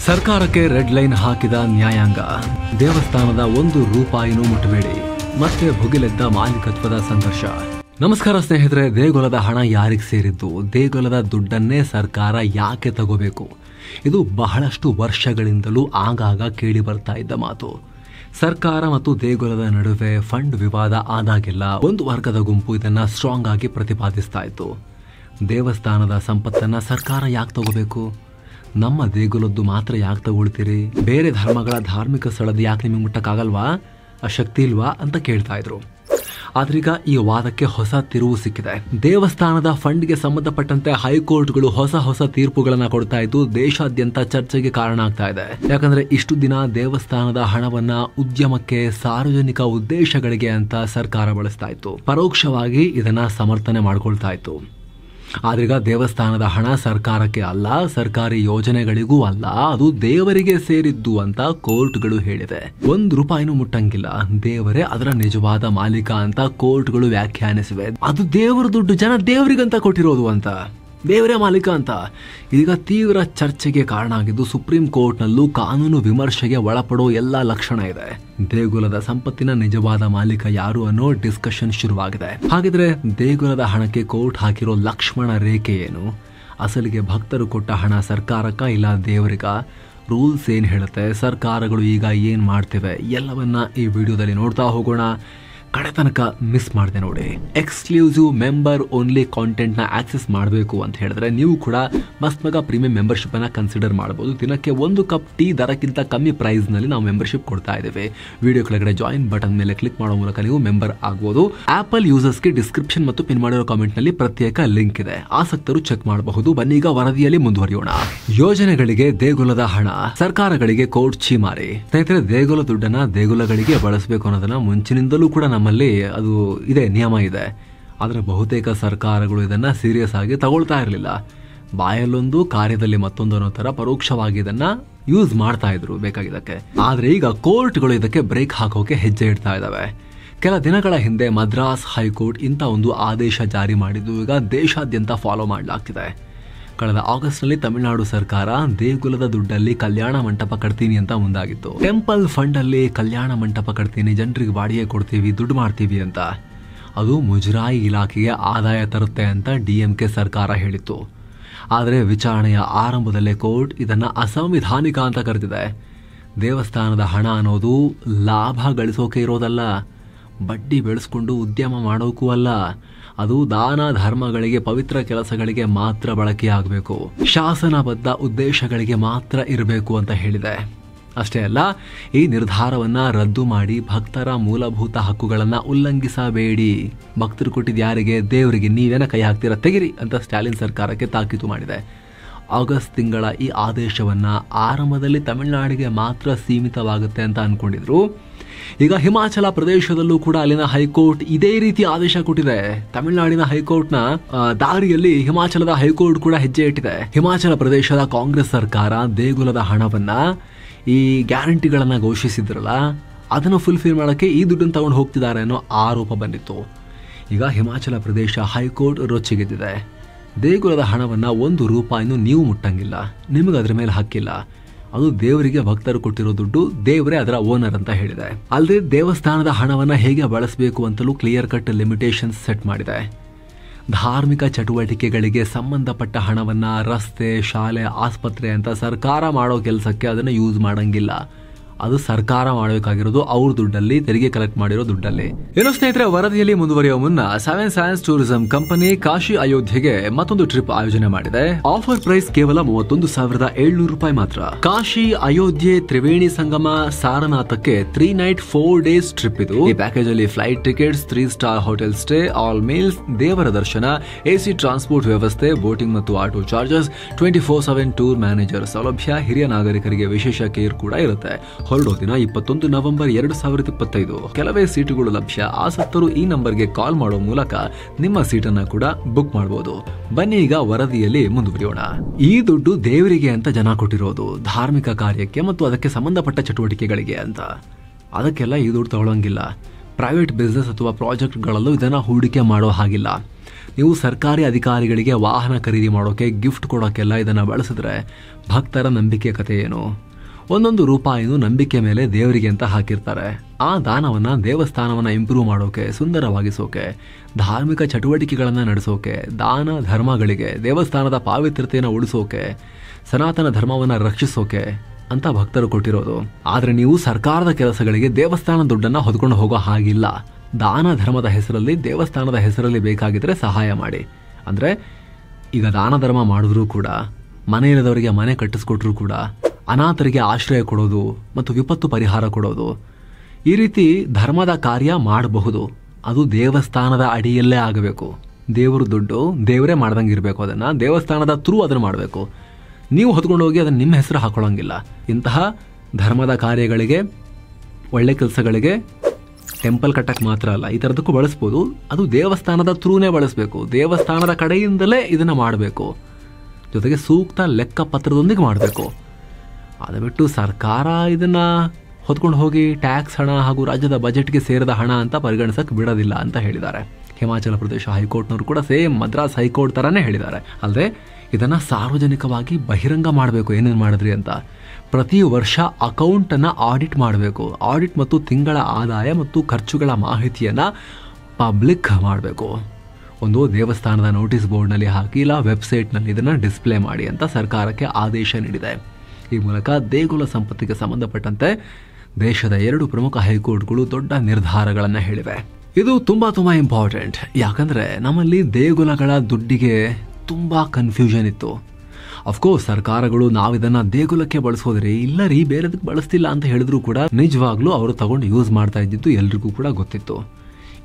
ಸರ್ಕಾರಕ್ಕೆ red line ಹಾಕಿದ ನ್ಯಾಯಾಂಗ. ದೇವಸ್ಥಾನದ 1 ರೂಪಾಯಿನೂ ಮುಟ್ಟಬೇಡಿ. ಮತ್ತೆ ಭುಗಿಲೆದ್ದ ಮಾಲೀಕತ್ವದ ಸಂಘರ್ಷ. ನಮಸ್ಕಾರ ಸ್ನೇಹಿತರೆ, ದೇಗುಲದ ಹಣ ಯಾರಿಗೆ ಸೇರಿದ್ದು? ದೇಗುಲದ ದುಡ್ಡನ್ನೇ ಸರ್ಕಾರ ಯಾಕೆ ತಗೋಬೇಕು? ಇದು ಬಹಳಷ್ಟು ವರ್ಷಗಳಿಂದಲೂ ಆಗಾಗ ಕೇಳಿ ಬರ್ತಾ ಇದ್ದ ಮಾತು. ಸರ್ಕಾರ ಮತ್ತು ದೇಗುಲದ ನಡುವೆ ಫಂಡ್ ವಿವಾದ ಆದಾಗೆಲ್ಲ ಒಂದು ವರ್ಗದ ಗುಂಪು ಇದನ್ನ ಸ್ಟ್ರಾಂಗ್ ಆಗಿ ಪ್ರತಿಪಾದಿಸ್ತಾ ಇತ್ತು. ದೇವಸ್ಥಾನದ ಸಂಪತ್ತನ್ನ ಸರ್ಕಾರ ಯಾಕೆ ತಗೋಬೇಕು? ನಮ್ಮ ದೇಗುಲದ್ದು ಮಾತ್ರ ಯಾಕೆ ತಗೊಳ್ತೀರಿ? ಬೇರೆ ಧರ್ಮಗಳ ಧಾರ್ಮಿಕ ಸ್ಥಳದ ಯಾಕೆ ನಿಮಗೆ ಮುಟ್ಟಕ್ಕಾಗಲ್ವಾ? ಆ ಶಕ್ತಿ ಇಲ್ವಾ ಅಂತ ಕೇಳ್ತಾ ಇದ್ರು. ಆದ್ರೀಗ ಈ ವಾದಕ್ಕೆ ಹೊಸ ತಿರುವು ಸಿಕ್ಕಿದೆ. ದೇವಸ್ಥಾನದ ಫಂಡ್ಗೆ ಸಂಬಂಧಪಟ್ಟಂತೆ ಹೈಕೋರ್ಟ್ಗಳು ಹೊಸ ತೀರ್ಪುಗಳನ್ನ ಕೊಡ್ತಾ ಇದ್ದು ದೇಶಾದ್ಯಂತ ಚರ್ಚೆಗೆ ಕಾರಣ ಆಗ್ತಾ ಇದೆ. ಯಾಕಂದ್ರೆ ಇಷ್ಟು ದಿನ ದೇವಸ್ಥಾನದ ಹಣವನ್ನ ಉದ್ಯಮಕ್ಕೆ, ಸಾರ್ವಜನಿಕ ಉದ್ದೇಶಗಳಿಗೆ ಅಂತ ಸರ್ಕಾರ ಬಳಸ್ತಾ ಇತ್ತು. ಪರೋಕ್ಷವಾಗಿ ಇದನ್ನ ಸಮರ್ಥನೆ ಮಾಡ್ಕೊಳ್ತಾ ಇತ್ತು. ಆದ್ರೀಗ ದೇವಸ್ಥಾನದ ಹಣ ಸರ್ಕಾರಕ್ಕೆ ಅಲ್ಲ, ಸರ್ಕಾರಿ ಯೋಜನೆಗಳಿಗೂ ಅಲ್ಲ, ಅದು ದೇವರಿಗೆ ಸೇರಿದ್ದು ಅಂತ ಕೋರ್ಟ್ಗಳು ಹೇಳಿದೆ. 1 ರೂಪಾಯಿನೂ ಮುಟ್ಟಂಗಿಲ್ಲ, ದೇವರೇ ಅದರ ನಿಜವಾದ ಮಾಲೀಕ ಅಂತ ಕೋರ್ಟ್ಗಳು ವ್ಯಾಖ್ಯಾನಿಸಿವೆ. ಅದು ದೇವರ ದುಡ್ಡು, ಜನ ದೇವರಿಗಂತ ಕೊಟ್ಟಿರೋದು ಅಂತ, ದೇವರೇ ಮಾಲೀಕ ಅಂತ. ಈಗ ತೀವ್ರ ಚರ್ಚೆಗೆ ಕಾರಣ ಆಗಿದ್ದು ಸುಪ್ರೀಂ ಕೋರ್ಟ್ನಲ್ಲೂ ಕಾನೂನು ವಿಮರ್ಶೆಗೆ ಒಳಪಡೋ ಎಲ್ಲ ಲಕ್ಷಣ ಇದೆ. ದೇಗುಲದ ಸಂಪತ್ತಿನ ನಿಜವಾದ ಮಾಲೀಕ ಯಾರು ಅನ್ನೋ ಡಿಸ್ಕಷನ್ ಶುರುವಾಗಿದೆ. ಹಾಗಿದ್ರೆ ದೇಗುಲದ ಹಣಕ್ಕೆ ಕೋರ್ಟ್ ಹಾಕಿರೋ ಲಕ್ಷ್ಮಣ ರೇಖೆ ಏನು? ಅಸಲಿಗೆ ಭಕ್ತರು ಕೊಟ್ಟ ಹಣ ಸರ್ಕಾರಕ್ಕ ಇಲ್ಲ ದೇವರಿಗ? ರೂಲ್ಸ್ ಏನ್ ಹೇಳುತ್ತೆ? ಸರ್ಕಾರಗಳು ಈಗ ಏನ್ ಮಾಡ್ತಿವೆ? ಎಲ್ಲವನ್ನ ಈ ವಿಡಿಯೋದಲ್ಲಿ ನೋಡ್ತಾ ಹೋಗೋಣ. ಕಡೆ ತನಕ ಮಿಸ್ ಮಾಡಿದೆ ನೋಡಿ. ಎಕ್ಸ್ಕ್ಲೂಸಿವ್ ಮೆಂಬರ್ ಓನ್ಲಿ ಕಾಂಟೆಂಟ್ ನ ಆಕ್ಸೆಸ್ ಮಾಡಬೇಕು ಅಂತ ಹೇಳಿದ್ರೆ ನೀವು ಕೂಡ ಮಸ್ತ್ ಪ್ರೀಮಿಯಂ ಮೆಂಬರ್ಶಿಪ್ ಅನ್ನ ಕನ್ಸಿಡರ್ ಮಾಡಬಹುದು. ದಿನಕ್ಕೆ 1 ಕಪ್ ಟೀ ದರಕ್ಕಿಂತ ಕಮ್ಮಿ ಪ್ರೈಸ್ ನಲ್ಲಿ ನಾವು ಮೆಂಬರ್ಶಿಪ್ ಕೊಡ್ತಾ ಇದ್ದೇವೆ. ವಿಡಿಯೋ ಕೆಳಗಡೆ ಜಾಯಿನ್ ಬಟನ್ ಮೇಲೆ ಕ್ಲಿಕ್ ಮಾಡೋ ಮೂಲಕ ನೀವು ಮೆಂಬರ್ ಆಗಬಹುದು. ಆಪಲ್ ಯೂಸರ್ಸ್ಗೆ ಡಿಸ್ಕ್ರಿಪ್ಷನ್ ಮತ್ತು ಪಿನ್ ಮಾಡಿರೋ ಕಾಮೆಂಟ್ ನಲ್ಲಿ ಪ್ರತ್ಯೇಕ ಲಿಂಕ್ ಇದೆ, ಆಸಕ್ತರು ಚೆಕ್ ಮಾಡಬಹುದು. ಬನ್ನೀಗ ವರದಿಯಲ್ಲಿ ಮುಂದುವರಿಯೋಣ. ಯೋಜನೆಗಳಿಗೆ ದೇಗುಲದ ಹಣ, ಸರ್ಕಾರಗಳಿಗೆ ಕೋರ್ಟ್ ಛೀಮಾರಿ. ಸ್ನೇಹಿತರೆ, ದೇಗುಲ ದುಡ್ಡನ್ನ ದೇಗುಲಗಳಿಗೆ ಬಳಸಬೇಕು ಅನ್ನೋದನ್ನ ಮುಂಚಿನಿಂದಲೂ ಕೂಡ ನಮ್ಮಲ್ಲಿ ಅದು ಇದೆ, ನಿಯಮ ಇದೆ. ಆದರೆ ಬಹುತೇಕ ಸರ್ಕಾರಗಳು ಇದನ್ನ ಸೀರಿಯಸ್ ಆಗಿ ತಗೊಳ್ತಾ ಇರಲಿಲ್ಲ. ಬಾಯಲ್ಲೊಂದು, ಕಾರ್ಯದಲ್ಲಿ ಮತ್ತೊಂದು ಅನ್ನೋ ತರ ಪರೋಕ್ಷವಾಗಿ ಇದನ್ನ ಯೂಸ್ ಮಾಡ್ತಾ ಇದ್ರು ಬೇಕಾಗಿದ್ದಕ್ಕೆ. ಆದ್ರೆ ಈಗ ಕೋರ್ಟ್ಗಳು ಇದಕ್ಕೆ ಬ್ರೇಕ್ ಹಾಕೋಕೆ ಹೆಜ್ಜೆ ಇಡ್ತಾ ಇದಾವೆ. ಕೆಲ ದಿನಗಳ ಹಿಂದೆ ಮದ್ರಾಸ್ ಹೈಕೋರ್ಟ್ ಇಂಥ ಒಂದು ಆದೇಶ ಜಾರಿ ಮಾಡಿದ್ದು ಈಗ ದೇಶಾದ್ಯಂತ ಫಾಲೋ ಮಾಡಲಾಗ್ತಿದೆ. ಕಳೆದ ಆಗಸ್ಟ್ ನಲ್ಲಿ ತಮಿಳುನಾಡು ಸರ್ಕಾರ ದೇಗುಲದ ದುಡ್ಡಲ್ಲಿ ಕಲ್ಯಾಣ ಮಂಟಪ ಕಟ್ತೀನಿ ಅಂತ ಮುಂದಾಗಿತ್ತು. ಟೆಂಪಲ್ ಫಂಡ್ ಅಲ್ಲಿ ಕಲ್ಯಾಣ ಮಂಟಪ ಕಟ್ತೀನಿ, ಜನರಿಗೆ ಬಾಡಿಗೆ ಕೊಡ್ತೀವಿ, ದುಡ್ಡು ಮಾಡ್ತೀವಿ ಅಂತ. ಅದು ಮುಜರಾಯಿ ಇಲಾಖೆಗೆ ಆದಾಯ ತರುತ್ತೆ ಅಂತ DMK ಸರ್ಕಾರ ಹೇಳಿತ್ತು. ಆದರೆ ವಿಚಾರಣೆಯ ಆರಂಭದಲ್ಲೇ ಕೋರ್ಟ್ ಇದನ್ನ ಅಸಂವಿಧಾನಿಕ ಅಂತ ಕರೆದಿದೆ. ದೇವಸ್ಥಾನದ ಹಣ ಅನ್ನೋದು ಲಾಭ ಗಳಿಸೋಕೆ ಇರೋದಲ್ಲ, ಬಡ್ಡಿ ಬೆಳೆಸ್ಕೊಂಡು ಉದ್ಯಮ ಮಾಡೋಕ್ಕೂ ಅಲ್ಲ. ಅದು ದಾನ ಧರ್ಮಗಳಿಗೆ, ಪವಿತ್ರ ಕೆಲಸಗಳಿಗೆ ಮಾತ್ರ ಬಳಕೆಯಾಗಬೇಕು, ಶಾಸನಬದ್ಧ ಉದ್ದೇಶಗಳಿಗೆ ಮಾತ್ರ ಇರಬೇಕು ಅಂತ ಹೇಳಿದೆ. ಅಷ್ಟೇ ಅಲ್ಲ, ಈ ನಿರ್ಧಾರವನ್ನ ರದ್ದು ಮಾಡಿ ಭಕ್ತರ ಮೂಲಭೂತ ಹಕ್ಕುಗಳನ್ನ ಉಲ್ಲಂಘಿಸಬೇಡಿ. ಭಕ್ತರು ಕೊಟ್ಟಿದ್ದು ಯಾರಿಗೆ? ದೇವರಿಗೆ. ನೀವೇನ ಕೈ ಹಾಕ್ತೀರಾ? ತೆಗಿರಿ ಅಂತ ಸ್ಟಾಲಿನ್ ಸರ್ಕಾರಕ್ಕೆ ತಾಕೀತು ಮಾಡಿದೆ. ಆಗಸ್ಟ್ ತಿಂಗಳ ಈ ಆದೇಶವನ್ನ ಆರಂಭದಲ್ಲಿ ತಮಿಳುನಾಡಿಗೆ ಮಾತ್ರ ಸೀಮಿತವಾಗುತ್ತೆ ಅಂತ ಅನ್ಕೊಂಡಿದ್ರು. ಈಗ ಹಿಮಾಚಲ ಪ್ರದೇಶದಲ್ಲೂ ಕೂಡ ಅಲ್ಲಿನ ಹೈಕೋರ್ಟ್ ಇದೇ ರೀತಿ ಆದೇಶ ಕೊಟ್ಟಿದೆ. ತಮಿಳುನಾಡಿನ ಹೈಕೋರ್ಟ್ನ ದಾರಿಯಲ್ಲಿ ಹಿಮಾಚಲದ ಹೈಕೋರ್ಟ್ ಕೂಡ ಹೆಜ್ಜೆ ಇಟ್ಟಿದೆ. ಹಿಮಾಚಲ ಪ್ರದೇಶದ ಕಾಂಗ್ರೆಸ್ ಸರ್ಕಾರ ದೇಗುಲದ ಹಣವನ್ನ, ಈ ಗ್ಯಾರಂಟಿಗಳನ್ನ ಘೋಷಿಸಿದ್ರಲ್ಲ, ಅದನ್ನು ಫುಲ್ಫಿಲ್ ಮಾಡೋಕೆ ಈ ದುಡ್ಡನ್ನು ತಗೊಂಡು ಹೋಗ್ತಿದ್ದಾರೆ ಅನ್ನೋ ಆರೋಪ ಬಂದಿತ್ತು. ಈಗ ಹಿಮಾಚಲ ಪ್ರದೇಶ ಹೈಕೋರ್ಟ್ ರೊಚ್ಚಿಗೆದ್ದಿದೆ. ದೇಗುಲದ ಹಣವನ್ನ 1 ರೂಪಾಯಿನೂ ನೀವು ಮುಟ್ಟಂಗಿಲ್ಲ, ನಿಮಗೆ ಅದ್ರ ಮೇಲೆ ಹಕ್ಕಿಲ್ಲ, ಅದು ದೇವರಿಗೆ ಭಕ್ತರು ಕೊಟ್ಟಿರೋ ದುಡ್ಡು, ದೇವರೇ ಅದರ ಓನರ್ ಅಂತ ಹೇಳಿದೆ. ಅಲ್ಲದೆ ದೇವಸ್ಥಾನದ ಹಣವನ್ನ ಹೇಗೆ ಬಳಸಬೇಕು ಅಂತಲೂ ಕ್ಲಿಯರ್ ಕಟ್ ಲಿಮಿಟೇಷನ್ಸ್ ಸೆಟ್ ಮಾಡಿದೆ. ಧಾರ್ಮಿಕ ಚಟುವಟಿಕೆಗಳಿಗೆ ಸಂಬಂಧಪಟ್ಟ ಹಣವನ್ನ ರಸ್ತೆ, ಶಾಲೆ, ಆಸ್ಪತ್ರೆ ಅಂತ ಸರ್ಕಾರ ಮಾಡೋ ಕೆಲಸಕ್ಕೆ ಅದನ್ನ ಯೂಸ್ ಮಾಡಂಗಿಲ್ಲ. ಅದು ಸರ್ಕಾರ ಮಾಡಬೇಕಾಗಿರೋದು ಅವ್ರ ದುಡ್ಡಲ್ಲಿ, ತೆರಿಗೆ ಕಲೆಕ್ಟ್ ಮಾಡಿರೋ ದುಡ್ಡಲ್ಲಿ. ಏನೋ ಸ್ನೇಹಿತರೆ, ವರದಿಯಲ್ಲಿ ಮುಂದುವರಿಯುವ ಮುನ್ನ 7 ಸೈನ್ಸ್ ಟೂರಿಸಂ ಕಂಪನಿ ಕಾಶಿ ಅಯೋಧ್ಯೆಗೆ ಮತ್ತೊಂದು ಟ್ರಿಪ್ ಆಯೋಜನೆ ಮಾಡಿದೆ. ಆಫರ್ ಪ್ರೈಸ್ ಕೇವಲ 31,700 ರೂಪಾಯಿ ಮಾತ್ರ. ಕಾಶಿ ಅಯೋಧ್ಯೆ ತ್ರಿವೇಣಿ ಸಂಗಮ ಸಾರನಾಥಕ್ಕೆ 3 ನೈಟ್ 4 ಡೇಸ್ ಟ್ರಿಪ್ ಇದು. ಈ ಪ್ಯಾಕೇಜ್ ಅಲ್ಲಿ flight tickets, 3 star hotel stay, all meals, ದೇವರ ದರ್ಶನ, AC ಟ್ರಾನ್ಸ್ಪೋರ್ಟ್ ವ್ಯವಸ್ಥೆ, ಬೋಟಿಂಗ್ ಮತ್ತು ಆಟೋ ಚಾರ್ಜಸ್, 24/7 ಟೂರ್ ಮ್ಯಾನೇಜರ್ ಸೌಲಭ್ಯ, ಹಿರಿಯ ನಾಗರಿಕರಿಗೆ ವಿಶೇಷ ಕೇರ್ ಕೂಡ ಇರುತ್ತೆ. ಹೊರಡೋ ದಿನ 21 ನವೆಂಬರ್ 2025. ಕೆಲವೇ ಸೀಟುಗಳು ಲಭ್ಯ. ಆಸಕ್ತರು ಈ ನಂಬರ್ಗೆ ಕಾಲ್ ಮಾಡೋ ಮೂಲಕ ನಿಮ್ಮ ಸೀಟನ್ನ ಕೂಡ ಬುಕ್ ಮಾಡಬಹುದು. ಬನ್ನಿ ಈಗ ವರದಿಯಲ್ಲಿ ಮುಂದುವರಿಯೋಣ. ಈ ದುಡ್ಡು ದೇವರಿಗೆ ಅಂತ ಜನ ಕೊಟ್ಟಿರೋದು, ಧಾರ್ಮಿಕ ಕಾರ್ಯಕ್ಕೆ ಮತ್ತು ಅದಕ್ಕೆ ಸಂಬಂಧಪಟ್ಟ ಚಟುವಟಿಕೆಗಳಿಗೆ ಅಂತ. ಅದಕ್ಕೆಲ್ಲ ಈ ದುಡ್ಡು ತಗೊಳ್ಳಂಗಿಲ್ಲ. ಪ್ರೈವೇಟ್ ಬಿಸ್ನೆಸ್ ಅಥವಾ ಪ್ರಾಜೆಕ್ಟ್ಗಳಲ್ಲೂ ಇದನ್ನ ಹೂಡಿಕೆ ಮಾಡೋ ಹಾಗಿಲ್ಲ. ನೀವು ಸರ್ಕಾರಿ ಅಧಿಕಾರಿಗಳಿಗೆ ವಾಹನ ಖರೀದಿ ಮಾಡೋಕೆ, ಗಿಫ್ಟ್ ಕೊಡೋಕೆಲ್ಲ ಇದನ್ನು ಬಳಸಿದ್ರೆ ಭಕ್ತರ ನಂಬಿಕೆ ಕಥೆ ಏನು? ಒಂದೊಂದು ರೂಪಾಯಿನೂ ನಂಬಿಕೆ ಮೇಲೆ ದೇವರಿಗೆ ಅಂತ ಹಾಕಿರ್ತಾರೆ. ಆ ದಾನವನ್ನು ದೇವಸ್ಥಾನವನ್ನು ಇಂಪ್ರೂವ್ ಮಾಡೋಕೆ, ಸುಂದರವಾಗಿಸೋಕೆ, ಧಾರ್ಮಿಕ ಚಟುವಟಿಕೆಗಳನ್ನು ನಡೆಸೋಕೆ, ದಾನ ಧರ್ಮಗಳಿಗೆ, ದೇವಸ್ಥಾನದ ಪಾವಿತ್ರ್ಯತೆಯನ್ನು ಉಳಿಸೋಕೆ, ಸನಾತನ ಧರ್ಮವನ್ನು ರಕ್ಷಿಸೋಕೆ ಅಂತ ಭಕ್ತರು ಕೊಟ್ಟಿರೋದು. ಆದರೆ ನೀವು ಸರ್ಕಾರದ ಕೆಲಸಗಳಿಗೆ ದೇವಸ್ಥಾನ ದುಡ್ಡನ್ನು ಹೊದ್ಕೊಂಡು ಹೋಗೋ ಹಾಗಿಲ್ಲ. ದಾನ ಧರ್ಮದ ಹೆಸರಲ್ಲಿ, ದೇವಸ್ಥಾನದ ಹೆಸರಲ್ಲಿ ಬೇಕಾಗಿದ್ರೆ ಸಹಾಯ ಮಾಡಿ. ಅಂದರೆ ಈಗ ದಾನ ಧರ್ಮ ಮಾಡಿದ್ರೂ ಕೂಡ, ಮನೆ ಇಲ್ಲದವರಿಗೆ ಮನೆ ಕಟ್ಟಿಸ್ಕೊಟ್ರೂ ಕೂಡ, ಅನಾಥರಿಗೆ ಆಶ್ರಯ ಕೊಡೋದು ಮತ್ತು ವಿಪತ್ತು ಪರಿಹಾರ ಕೊಡೋದು, ಈ ರೀತಿ ಧರ್ಮದ ಕಾರ್ಯ ಮಾಡಬಹುದು. ಅದು ದೇವಸ್ಥಾನದ ಅಡಿಯಲ್ಲೇ ಆಗಬೇಕು. ದೇವರು ದುಡ್ಡು ದೇವರೇ ಮಾಡ್ದಂಗೆ ಇರಬೇಕು. ಅದನ್ನು ದೇವಸ್ಥಾನದ ಥ್ರೂ ಅದನ್ನು ಮಾಡಬೇಕು. ನೀವು ಹೊತ್ಕೊಂಡು ಹೋಗಿ ಅದನ್ನು ನಿಮ್ಮ ಹೆಸರು ಹಾಕೊಳ್ಳೋಂಗಿಲ್ಲ. ಇಂತಹ ಧರ್ಮದ ಕಾರ್ಯಗಳಿಗೆ, ಒಳ್ಳೆ ಕೆಲಸಗಳಿಗೆ, ಟೆಂಪಲ್ ಕಟ್ಟಕ್ಕೆ ಮಾತ್ರ ಅಲ್ಲ, ಈ ಥರದಕ್ಕೂ ಬಳಸ್ಬೋದು. ಅದು ದೇವಸ್ಥಾನದ ಥ್ರೂನೇ ಬಳಸಬೇಕು. ದೇವಸ್ಥಾನದ ಕಡೆಯಿಂದಲೇ ಇದನ್ನು ಮಾಡಬೇಕು. ಜೊತೆಗೆ ಸೂಕ್ತ ಲೆಕ್ಕ ಪತ್ರದೊಂದಿಗೆ ಮಾಡಬೇಕು. ಅದು ಬಿಟ್ಟು ಸರ್ಕಾರ ಇದನ್ನು ಹೊತ್ಕೊಂಡು ಹೋಗಿ ಟ್ಯಾಕ್ಸ್ ಹಣ ಹಾಗೂ ರಾಜ್ಯದ ಬಜೆಟ್ಗೆ ಸೇರಿದ ಹಣ ಅಂತ ಪರಿಗಣಿಸಕ್ಕೆ ಬಿಡೋದಿಲ್ಲ ಅಂತ ಹೇಳಿದ್ದಾರೆ. ಹಿಮಾಚಲ ಪ್ರದೇಶ ಹೈಕೋರ್ಟ್ನವರು ಕೂಡ ಸೇಮ್ ಮದ್ರಾಸ್ ಹೈಕೋರ್ಟ್ ಥರನೇ ಹೇಳಿದ್ದಾರೆ. ಅಲ್ಲದೆ ಇದನ್ನು ಸಾರ್ವಜನಿಕವಾಗಿ ಬಹಿರಂಗ ಮಾಡಬೇಕು, ಏನೇನು ಮಾಡಿದ್ರಿ ಅಂತ. ಪ್ರತಿ ವರ್ಷ ಅಕೌಂಟನ್ನು ಆಡಿಟ್ ಮಾಡಬೇಕು. ಆಡಿಟ್ ಮತ್ತು ತಿಂಗಳ ಆದಾಯ ಮತ್ತು ಖರ್ಚುಗಳ ಮಾಹಿತಿಯನ್ನು ಪಬ್ಲಿಕ್ ಮಾಡಬೇಕು. ಒಂದು ದೇವಸ್ಥಾನದ ನೋಟಿಸ್ ಬೋರ್ಡ್ನಲ್ಲಿ ಹಾಕಿ, ಇಲ್ಲ ವೆಬ್ಸೈಟ್ನಲ್ಲಿ ಇದನ್ನು ಡಿಸ್ಪ್ಲೇ ಮಾಡಿ ಅಂತ ಸರ್ಕಾರಕ್ಕೆ ಆದೇಶ ನೀಡಿದೆ. ಈ ಮೂಲಕ ದೇಗುಲ ಸಂಪತ್ತಿಗೆ ಸಂಬಂಧಪಟ್ಟಂತೆ ದೇಶದ 2 ಪ್ರಮುಖ ಹೈಕೋರ್ಟ್ಗಳು ದೊಡ್ಡ ನಿರ್ಧಾರಗಳನ್ನು ಹೇಳಿವೆ. ಇದು ತುಂಬಾ ಇಂಪಾರ್ಟೆಂಟ್. ಯಾಕಂದರೆ ನಮ್ಮಲ್ಲಿ ದೇಗುಲಗಳ ದುಡ್ಡಿಗೆ ತುಂಬ ಕನ್ಫ್ಯೂಷನ್ ಇತ್ತು. ಅಫ್ಕೋರ್ಸ್ ಸರ್ಕಾರಗಳು ನಾವಿದನ್ನು ದೇಗುಲಕ್ಕೆ ಬಳಸೋದ್ರಿ, ಇಲ್ಲ ರೀ ಬೇರೆದಕ್ಕೆ ಬಳಸ್ತಿಲ್ಲ ಅಂತ ಹೇಳಿದ್ರು ಕೂಡ ನಿಜವಾಗ್ಲೂ ಅವರು ತಗೊಂಡು ಯೂಸ್ ಮಾಡ್ತಾ ಇದ್ದಿದ್ದು ಎಲ್ರಿಗೂ ಕೂಡ ಗೊತ್ತಿತ್ತು.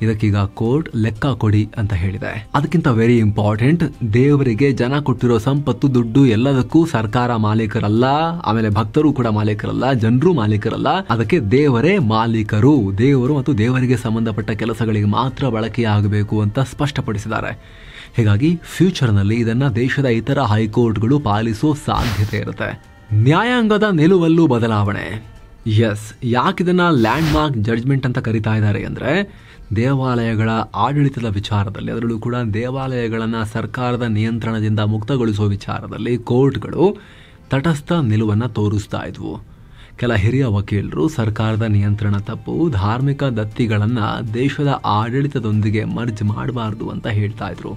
ಇದಕ್ಕೀಗ ಕೋರ್ಟ್ ಲೆಕ್ಕ ಕೊಡಿ ಅಂತ ಹೇಳಿದೆ. ಅದಕ್ಕಿಂತ ವೆರಿ ಇಂಪಾರ್ಟೆಂಟ್, ದೇವರಿಗೆ ಜನ ಕೊಟ್ಟಿರೋ ಸಂಪತ್ತು, ದುಡ್ಡು ಎಲ್ಲದಕ್ಕೂ ಸರ್ಕಾರ ಮಾಲೀಕರಲ್ಲ, ಆಮೇಲೆ ಭಕ್ತರು ಕೂಡ ಮಾಲೀಕರಲ್ಲ, ಜನರು ಮಾಲೀಕರಲ್ಲ. ಅದಕ್ಕೆ ದೇವರೇ ಮಾಲೀಕರು. ದೇವರು ಮತ್ತು ದೇವರಿಗೆ ಸಂಬಂಧಪಟ್ಟ ಕೆಲಸಗಳಿಗೆ ಮಾತ್ರ ಬಳಕೆಯಾಗಬೇಕು ಅಂತ ಸ್ಪಷ್ಟಪಡಿಸಿದ್ದಾರೆ. ಹೀಗಾಗಿ ಫ್ಯೂಚರ್ನಲ್ಲಿ ಇದನ್ನ ದೇಶದ ಇತರ ಹೈಕೋರ್ಟ್ಗಳು ಪಾಲಿಸೋ ಸಾಧ್ಯತೆ ಇರುತ್ತೆ. ನ್ಯಾಯಾಂಗದ ನಿಲುವಲ್ಲೂ ಬದಲಾವಣೆ. ಎಸ್, ಯಾಕಿದನ್ನ ಲ್ಯಾಂಡ್ ಮಾರ್ಕ್ ಜಡ್ಜ್ಮೆಂಟ್ ಅಂತ ಕರೀತಾ ಇದ್ದಾರೆ ಅಂದರೆ, ದೇವಾಲಯಗಳ ಆಡಳಿತದ ವಿಚಾರದಲ್ಲಿ, ಅದರಲ್ಲೂ ಕೂಡ ದೇವಾಲಯಗಳನ್ನು ಸರ್ಕಾರದ ನಿಯಂತ್ರಣದಿಂದ ಮುಕ್ತಗೊಳಿಸುವ ವಿಚಾರದಲ್ಲಿ ಕೋರ್ಟ್ಗಳು ತಟಸ್ಥ ನಿಲುವನ್ನು ತೋರಿಸ್ತಾ ಇದ್ವು. ಕೆಲ ಹಿರಿಯ ವಕೀಲರು ಸರ್ಕಾರದ ನಿಯಂತ್ರಣ ತಪ್ಪು, ಧಾರ್ಮಿಕ ದತ್ತಿಗಳನ್ನು ದೇಶದ ಆಡಳಿತದೊಂದಿಗೆ ಮರ್ಜ್ ಮಾಡಬಾರ್ದು ಅಂತ ಹೇಳ್ತಾ ಇದ್ರು.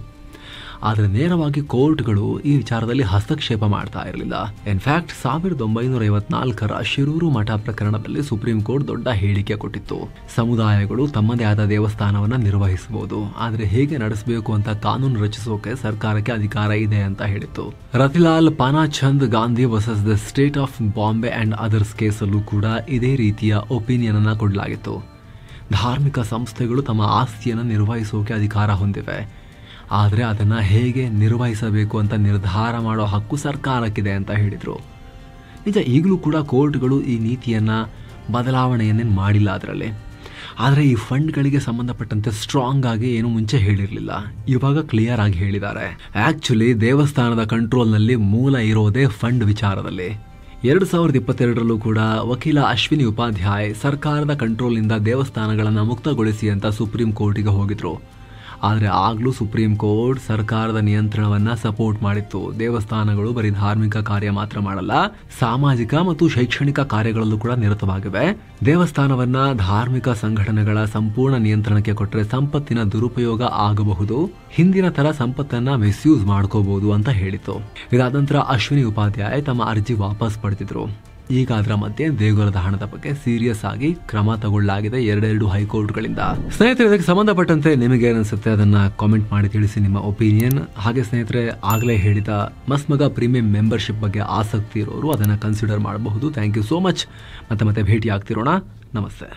ಆದರೆ ನೇರವಾಗಿ ಕೋರ್ಟ್ಗಳು ಈ ವಿಚಾರದಲ್ಲಿ ಹಸ್ತಕ್ಷೇಪ ಮಾಡ್ತಾ ಇರಲಿಲ್ಲ. ಇನ್ಫ್ಯಾಕ್ಟ್ 1954ರ ಶಿರೂರು ಮಠ ಪ್ರಕರಣದಲ್ಲಿ ಸುಪ್ರೀಂ ಕೋರ್ಟ್ ದೊಡ್ಡ ಹೇಳಿಕೆ ಕೊಟ್ಟಿತ್ತು. ಸಮುದಾಯಗಳು ತಮ್ಮದೇ ಆದ ದೇವಸ್ಥಾನವನ್ನು ನಿರ್ವಹಿಸಬಹುದು, ಆದರೆ ಹೇಗೆ ನಡೆಸಬೇಕು ಅಂತ ಕಾನೂನು ರಚಿಸೋಕೆ ಸರ್ಕಾರಕ್ಕೆ ಅಧಿಕಾರ ಇದೆ ಅಂತ ಹೇಳಿತ್ತು. Ratilal Panachand Gandhi versus the state of Bombay and others ಕೇಸಲ್ಲೂ ಕೂಡ ಇದೇ ರೀತಿಯ ಒಪಿನಿಯನ್ ಅನ್ನ ಕೊಡಲಾಗಿತ್ತು. ಧಾರ್ಮಿಕ ಸಂಸ್ಥೆಗಳು ತಮ್ಮ ಆಸ್ತಿಯನ್ನು ನಿರ್ವಹಿಸೋಕೆ ಅಧಿಕಾರ ಹೊಂದಿವೆ, ಆದರೆ ಅದನ್ನು ಹೇಗೆ ನಿರ್ವಹಿಸಬೇಕು ಅಂತ ನಿರ್ಧಾರ ಮಾಡೋ ಹಕ್ಕು ಸರ್ಕಾರಕ್ಕಿದೆ ಅಂತ ಹೇಳಿದರು. ನಿಜ, ಈಗಲೂ ಕೂಡ ಕೋರ್ಟ್ಗಳು ಈ ನೀತಿಯನ್ನು ಬದಲಾವಣೆಯನ್ನೇನು ಮಾಡಿಲ್ಲ ಅದರಲ್ಲಿ. ಆದರೆ ಈ ಫಂಡ್ಗಳಿಗೆ ಸಂಬಂಧಪಟ್ಟಂತೆ ಸ್ಟ್ರಾಂಗ್ ಆಗಿ ಏನು ಮುಂಚೆ ಹೇಳಿರಲಿಲ್ಲ, ಇವಾಗ ಕ್ಲಿಯರ್ ಆಗಿ ಹೇಳಿದ್ದಾರೆ. ಆ್ಯಕ್ಚುಲಿ ದೇವಸ್ಥಾನದ ಕಂಟ್ರೋಲ್ನಲ್ಲಿ ಮೂಲ ಇರೋದೇ ಫಂಡ್ ವಿಚಾರದಲ್ಲಿ. 2022ರಲ್ಲೂ ಕೂಡ ವಕೀಲ ಅಶ್ವಿನಿ ಉಪಾಧ್ಯಾಯ್ ಸರ್ಕಾರದ ಕಂಟ್ರೋಲ್ನಿಂದ ದೇವಸ್ಥಾನಗಳನ್ನು ಮುಕ್ತಗೊಳಿಸಿ ಅಂತ ಸುಪ್ರೀಂ ಕೋರ್ಟಿಗೆ ಹೋಗಿದ್ರು. ಆದರೆ ಆಗಲೂ ಸುಪ್ರೀಂ ಕೋರ್ಟ್ ಸರ್ಕಾರದ ನಿಯಂತ್ರಣವನ್ನು ಸಪೋರ್ಟ್ ಮಾಡಿತ್ತು. ದೇವಸ್ಥಾನಗಳು ಬರೀ ಧಾರ್ಮಿಕ ಕಾರ್ಯ ಮಾತ್ರ ಮಾಡಲ್ಲ, ಸಾಮಾಜಿಕ ಮತ್ತು ಶೈಕ್ಷಣಿಕ ಕಾರ್ಯಗಳಲ್ಲೂ ಕೂಡ ನಿರತವಾಗಿವೆ. ದೇವಸ್ಥಾನವನ್ನ ಧಾರ್ಮಿಕ ಸಂಘಟನೆಗಳ ಸಂಪೂರ್ಣ ನಿಯಂತ್ರಣಕ್ಕೆ ಕೊಟ್ಟರೆ ಸಂಪತ್ತಿನ ದುರುಪಯೋಗ ಆಗಬಹುದು, ಹಿಂದಿನ ತರ ಸಂಪತ್ತನ್ನ ಮಿಸ್ಯೂಸ್ ಮಾಡ್ಕೋಬಹುದು ಅಂತ ಹೇಳಿತ್ತು. ಇದಾದ ನಂತರ ಅಶ್ವಿನಿ ಉಪಾಧ್ಯಾಯ ತಮ್ಮ ಅರ್ಜಿ ವಾಪಸ್ ಪಡೆದಿದ್ರು. ಈಗ ಅದರ ಮಧ್ಯೆ ದೇಗುಲದ ಹಣದ ಬಗ್ಗೆ ಸೀರಿಯಸ್ ಆಗಿ ಕ್ರಮ ತಗೊಳ್ಳಲಾಗಿದೆ 2 ಹೈಕೋರ್ಟ್ಗಳಿಂದ. ಸ್ನೇಹಿತರೆ, ಇದಕ್ಕೆ ಸಂಬಂಧಪಟ್ಟಂತೆ ನಿಮಗೆ ಏನಿಸುತ್ತೆ ಅದನ್ನ ಕಾಮೆಂಟ್ ಮಾಡಿ ತಿಳಿಸಿ ನಿಮ್ಮ ಒಪಿನಿಯನ್. ಹಾಗೆ ಸ್ನೇಹಿತರೆ, ಆಗಲೇ ಹೇಳಿದ ಮಸ್ಮಗ ಪ್ರೀಮಿಯಂ ಮೆಂಬರ್ಶಿಪ್ ಬಗ್ಗೆ ಆಸಕ್ತಿ ಇರೋರು ಅದನ್ನ ಕನ್ಸಿಡರ್ ಮಾಡಬಹುದು. Thank you so much. ಮತ್ತೆ ಭೇಟಿ ಆಗ್ತಿರೋಣ. ನಮಸ್ತೆ.